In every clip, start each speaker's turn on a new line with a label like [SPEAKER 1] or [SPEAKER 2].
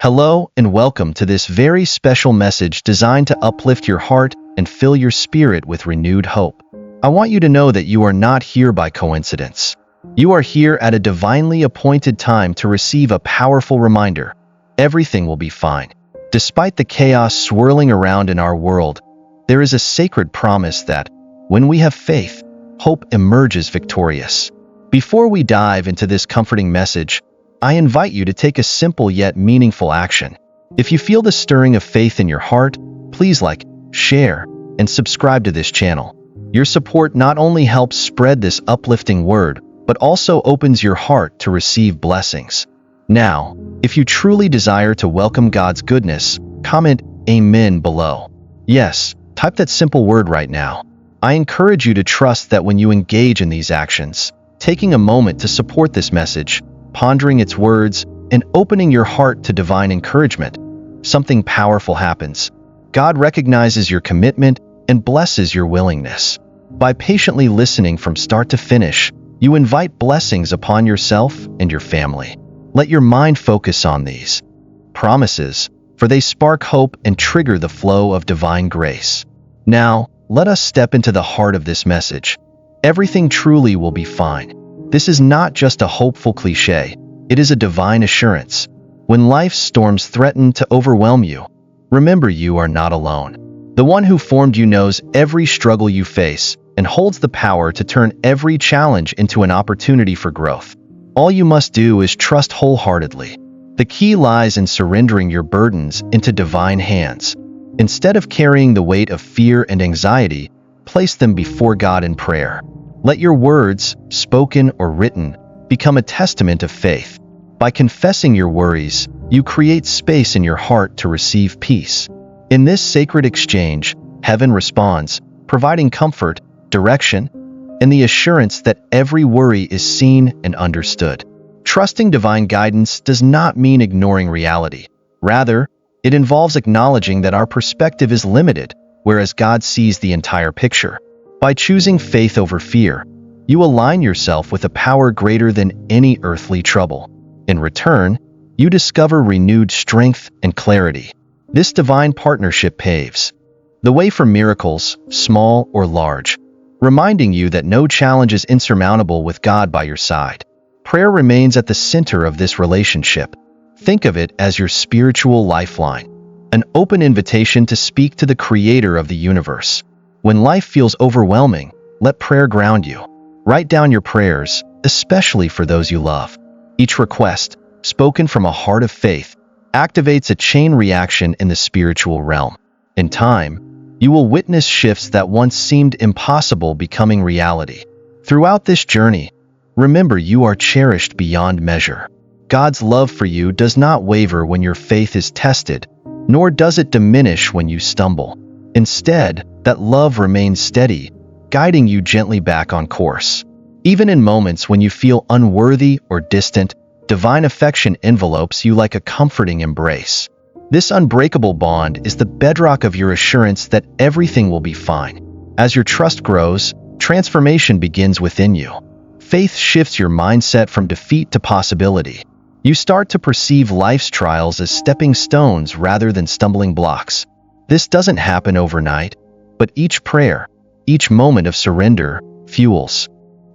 [SPEAKER 1] Hello and welcome to this very special message designed to uplift your heart and fill your spirit with renewed hope. I want you to know that you are not here by coincidence. You are here at a divinely appointed time to receive a powerful reminder. Everything will be fine. Despite the chaos swirling around in our world, there is a sacred promise that, when we have faith, hope emerges victorious. Before we dive into this comforting message, I invite you to take a simple yet meaningful action. If you feel the stirring of faith in your heart, please like, share, and subscribe to this channel. Your support not only helps spread this uplifting word, but also opens your heart to receive blessings. Now, if you truly desire to welcome God's goodness, comment Amen below. Yes, type that simple word right now. I encourage you to trust that when you engage in these actions, taking a moment to support this message, pondering its words, and opening your heart to divine encouragement, something powerful happens. God recognizes your commitment and blesses your willingness. By patiently listening from start to finish, you invite blessings upon yourself and your family. Let your mind focus on these promises, for they spark hope and trigger the flow of divine grace. Now, let us step into the heart of this message. Everything truly will be fine. This is not just a hopeful cliche, it is a divine assurance. When life's storms threaten to overwhelm you, remember you are not alone. The one who formed you knows every struggle you face and holds the power to turn every challenge into an opportunity for growth. All you must do is trust wholeheartedly. The key lies in surrendering your burdens into divine hands. Instead of carrying the weight of fear and anxiety, place them before God in prayer. Let your words, spoken or written, become a testament of faith. By confessing your worries, you create space in your heart to receive peace. In this sacred exchange, heaven responds, providing comfort, direction, and the assurance that every worry is seen and understood. Trusting divine guidance does not mean ignoring reality. Rather, it involves acknowledging that our perspective is limited, whereas God sees the entire picture. By choosing faith over fear, you align yourself with a power greater than any earthly trouble. In return, you discover renewed strength and clarity. This divine partnership paves the way for miracles, small or large, reminding you that no challenge is insurmountable with God by your side. Prayer remains at the center of this relationship. Think of it as your spiritual lifeline, an open invitation to speak to the Creator of the universe. When life feels overwhelming, let prayer ground you. Write down your prayers, especially for those you love. Each request, spoken from a heart of faith, activates a chain reaction in the spiritual realm. In time, you will witness shifts that once seemed impossible becoming reality. Throughout this journey, remember you are cherished beyond measure. God's love for you does not waver when your faith is tested, nor does it diminish when you stumble. Instead, that love remains steady, guiding you gently back on course. Even in moments when you feel unworthy or distant, divine affection envelopes you like a comforting embrace. This unbreakable bond is the bedrock of your assurance that everything will be fine. As your trust grows, transformation begins within you. Faith shifts your mindset from defeat to possibility. You start to perceive life's trials as stepping stones rather than stumbling blocks. This doesn't happen overnight, but each prayer, each moment of surrender, fuels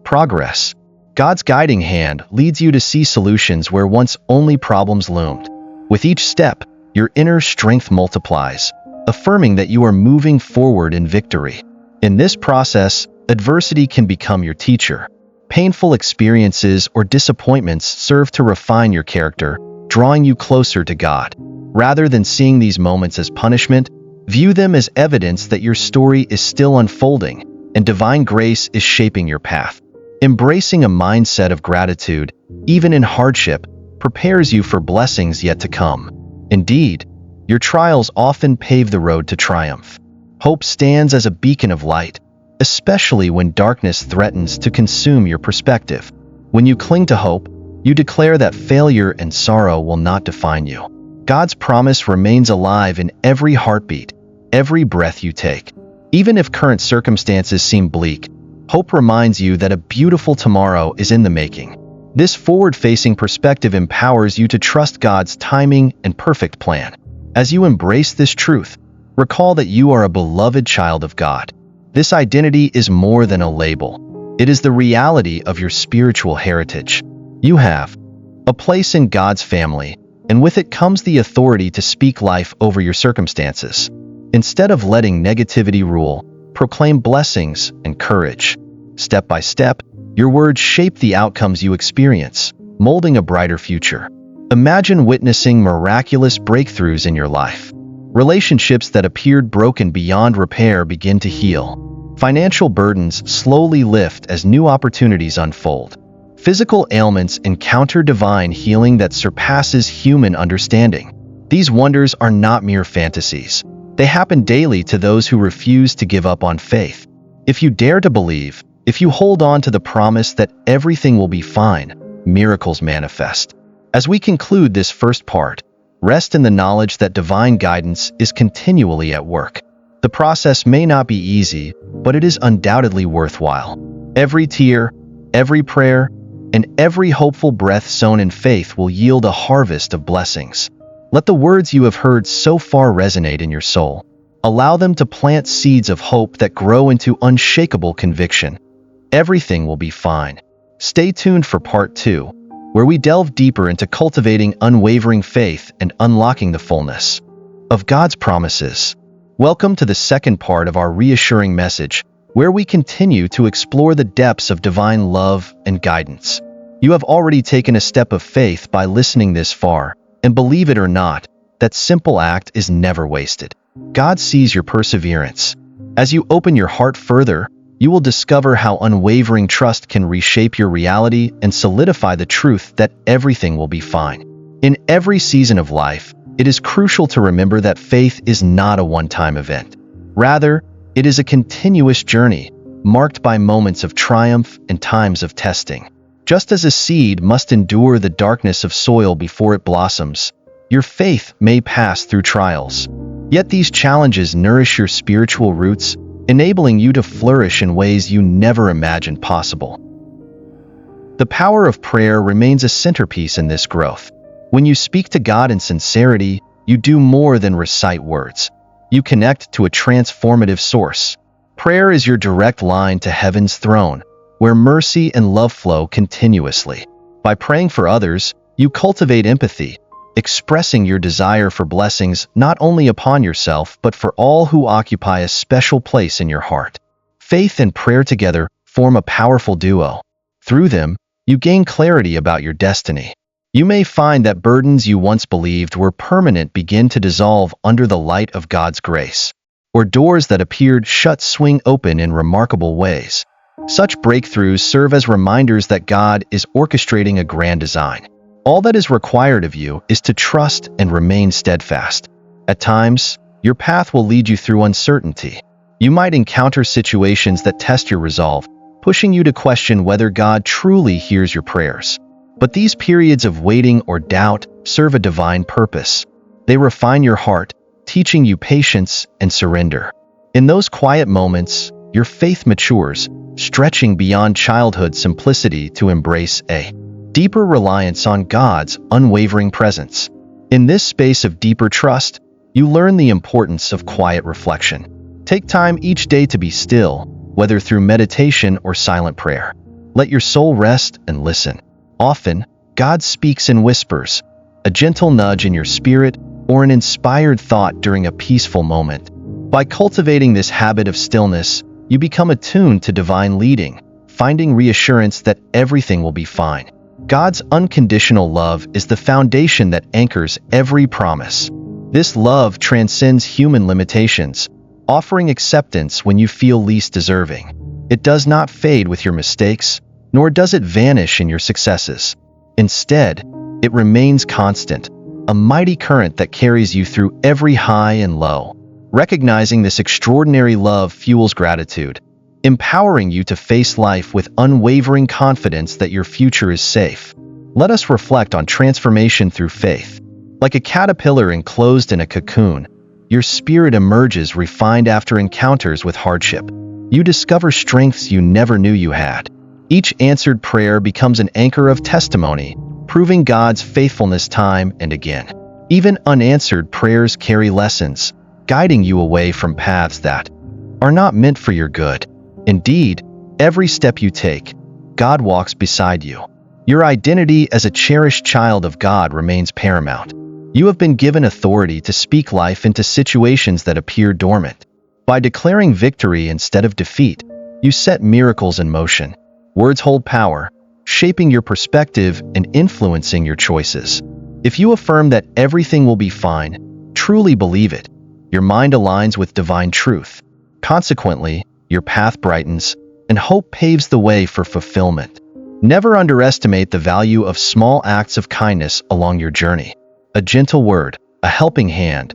[SPEAKER 1] progress. God's guiding hand leads you to see solutions where once only problems loomed. With each step, your inner strength multiplies, affirming that you are moving forward in victory. In this process, adversity can become your teacher. Painful experiences or disappointments serve to refine your character, drawing you closer to God. Rather than seeing these moments as punishment, view them as evidence that your story is still unfolding and divine grace is shaping your path. Embracing a mindset of gratitude, even in hardship, prepares you for blessings yet to come. Indeed, your trials often pave the road to triumph. Hope stands as a beacon of light, especially when darkness threatens to consume your perspective. When you cling to hope, you declare that failure and sorrow will not define you. God's promise remains alive in every heartbeat, every breath you take. Even if current circumstances seem bleak, hope reminds you that a beautiful tomorrow is in the making. This forward-facing perspective empowers you to trust God's timing and perfect plan. As you embrace this truth, recall that you are a beloved child of God. This identity is more than a label. It is the reality of your spiritual heritage. You have a place in God's family, and with it comes the authority to speak life over your circumstances. Instead of letting negativity rule, proclaim blessings and courage. Step by step, your words shape the outcomes you experience, molding a brighter future. Imagine witnessing miraculous breakthroughs in your life. Relationships that appeared broken beyond repair begin to heal. Financial burdens slowly lift as new opportunities unfold. Physical ailments encounter divine healing that surpasses human understanding. These wonders are not mere fantasies. They happen daily to those who refuse to give up on faith. If you dare to believe, if you hold on to the promise that everything will be fine, miracles manifest. As we conclude this first part, rest in the knowledge that divine guidance is continually at work. The process may not be easy, but it is undoubtedly worthwhile. Every tear, every prayer, and every hopeful breath sown in faith will yield a harvest of blessings. Let the words you have heard so far resonate in your soul. Allow them to plant seeds of hope that grow into unshakable conviction. Everything will be fine. Stay tuned for part 2, where we delve deeper into cultivating unwavering faith and unlocking the fullness of God's promises. Welcome to the second part of our reassuring message, where we continue to explore the depths of divine love and guidance. You have already taken a step of faith by listening this far, and believe it or not, that simple act is never wasted. God sees your perseverance. As you open your heart further, you will discover how unwavering trust can reshape your reality and solidify the truth that everything will be fine. In every season of life, it is crucial to remember that faith is not a one-time event. Rather, it is a continuous journey, marked by moments of triumph and times of testing. Just as a seed must endure the darkness of soil before it blossoms, your faith may pass through trials. Yet these challenges nourish your spiritual roots, enabling you to flourish in ways you never imagined possible. The power of prayer remains a centerpiece in this growth. When you speak to God in sincerity, you do more than recite words. You connect to a transformative source. Prayer is your direct line to heaven's throne, where mercy and love flow continuously. By praying for others, you cultivate empathy, expressing your desire for blessings not only upon yourself but for all who occupy a special place in your heart. Faith and prayer together form a powerful duo. Through them, you gain clarity about your destiny. You may find that burdens you once believed were permanent begin to dissolve under the light of God's grace, or doors that appeared shut swing open in remarkable ways. Such breakthroughs serve as reminders that God is orchestrating a grand design. All that is required of you is to trust and remain steadfast. At times, your path will lead you through uncertainty. You might encounter situations that test your resolve, pushing you to question whether God truly hears your prayers. But these periods of waiting or doubt serve a divine purpose. They refine your heart, teaching you patience and surrender. In those quiet moments, your faith matures, stretching beyond childhood simplicity to embrace a deeper reliance on God's unwavering presence. In this space of deeper trust, you learn the importance of quiet reflection. Take time each day to be still, whether through meditation or silent prayer. Let your soul rest and listen. Often, God speaks in whispers, a gentle nudge in your spirit, or an inspired thought during a peaceful moment. By cultivating this habit of stillness, you become attuned to divine leading, finding reassurance that everything will be fine. God's unconditional love is the foundation that anchors every promise. This love transcends human limitations, offering acceptance when you feel least deserving. It does not fade with your mistakes, nor does it vanish in your successes. Instead, it remains constant, a mighty current that carries you through every high and low. Recognizing this extraordinary love fuels gratitude, empowering you to face life with unwavering confidence that your future is safe. Let us reflect on transformation through faith. Like a caterpillar enclosed in a cocoon, your spirit emerges refined after encounters with hardship. You discover strengths you never knew you had. Each answered prayer becomes an anchor of testimony, proving God's faithfulness time and again. Even unanswered prayers carry lessons, guiding you away from paths that are not meant for your good. Indeed, every step you take, God walks beside you. Your identity as a cherished child of God remains paramount. You have been given authority to speak life into situations that appear dormant. By declaring victory instead of defeat, you set miracles in motion. Words hold power, shaping your perspective and influencing your choices. If you affirm that everything will be fine, truly believe it, your mind aligns with divine truth. Consequently, your path brightens, and hope paves the way for fulfillment. Never underestimate the value of small acts of kindness along your journey. A gentle word, a helping hand,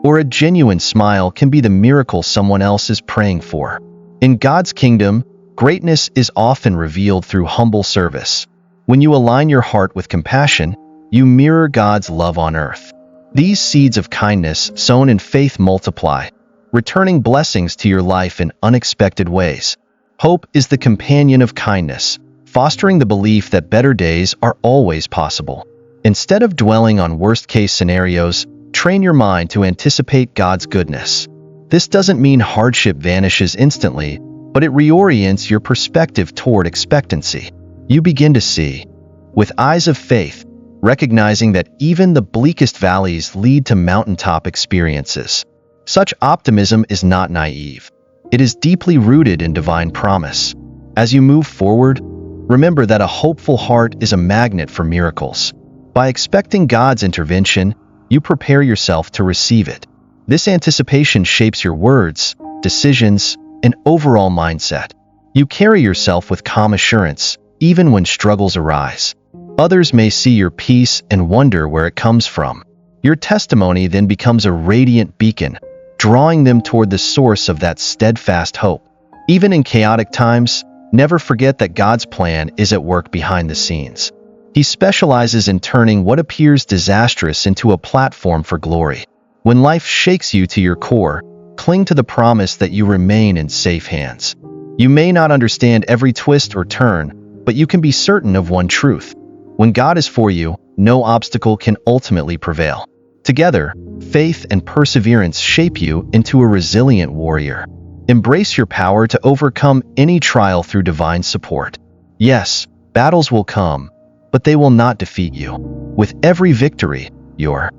[SPEAKER 1] or a genuine smile can be the miracle someone else is praying for. In God's kingdom, greatness is often revealed through humble service. When you align your heart with compassion, you mirror God's love on earth. These seeds of kindness sown in faith multiply, returning blessings to your life in unexpected ways. Hope is the companion of kindness, fostering the belief that better days are always possible. Instead of dwelling on worst-case scenarios, train your mind to anticipate God's goodness. This doesn't mean hardship vanishes instantly, but it reorients your perspective toward expectancy. You begin to see, with eyes of faith, recognizing that even the bleakest valleys lead to mountaintop experiences. Such optimism is not naive. It is deeply rooted in divine promise. As you move forward, remember that a hopeful heart is a magnet for miracles. By expecting God's intervention, you prepare yourself to receive it. This anticipation shapes your words, decisions, and overall mindset. You carry yourself with calm assurance, even when struggles arise. Others may see your peace and wonder where it comes from. Your testimony then becomes a radiant beacon, drawing them toward the source of that steadfast hope. Even in chaotic times, never forget that God's plan is at work behind the scenes. He specializes in turning what appears disastrous into a platform for glory. When life shakes you to your core, cling to the promise that you remain in safe hands. You may not understand every twist or turn, but you can be certain of one truth. When God is for you, no obstacle can ultimately prevail. Together, faith and perseverance shape you into a resilient warrior. Embrace your power to overcome any trial through divine support. Yes, battles will come, but they will not defeat you. With every victory, your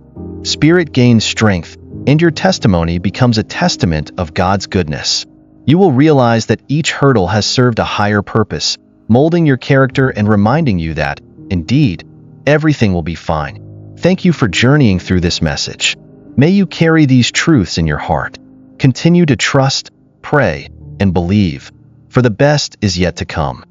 [SPEAKER 1] spirit gains strength, and your testimony becomes a testament of God's goodness. You will realize that each hurdle has served a higher purpose, molding your character and reminding you that, indeed, everything will be fine. Thank you for journeying through this message. May you carry these truths in your heart. Continue to trust, pray, and believe, for the best is yet to come.